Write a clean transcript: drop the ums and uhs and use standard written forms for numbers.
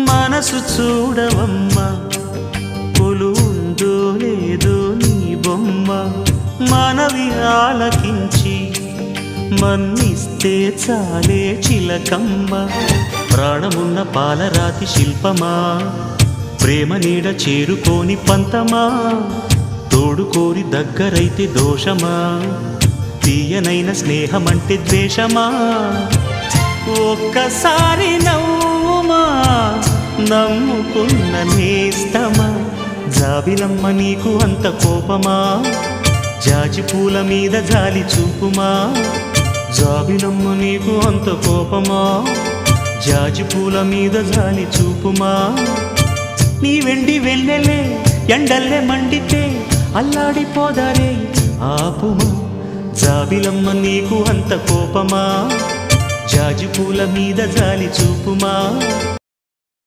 మనసు చూడవమ్మా కొలువుందో లేదో నీ బొమ్మ మనవి ఆలకించి మన్నిస్తే చాలే చిలకమ్మ ప్రాణమున్న పాలరాతి శిల్పమా ప్రేమ నీడ చేరుకోని పంతమా తోడుకోరి దగ్గరైతే దోషమా తీయనైన స్నేహమంటే ద్వేషమా ఒక్కసారి నవ్వుమా నమ్ముకున్న నేస్తమా జాబిలమ్మ నీకు అంత కోపమా జాజి పూల మీద జాలి చూపుమా జాబిలమ్మ నీకు అంత కోపమా జాజి పూల మీద జాలి చూపుమా నీ వెండి వెన్నెలే ఎండల్లే మండితే అల్లాడిపోదారే ఆపుమా జాబిలమ్మ నీకు అంత కోపమా జాజి పూల మీద జాలి చూపుమా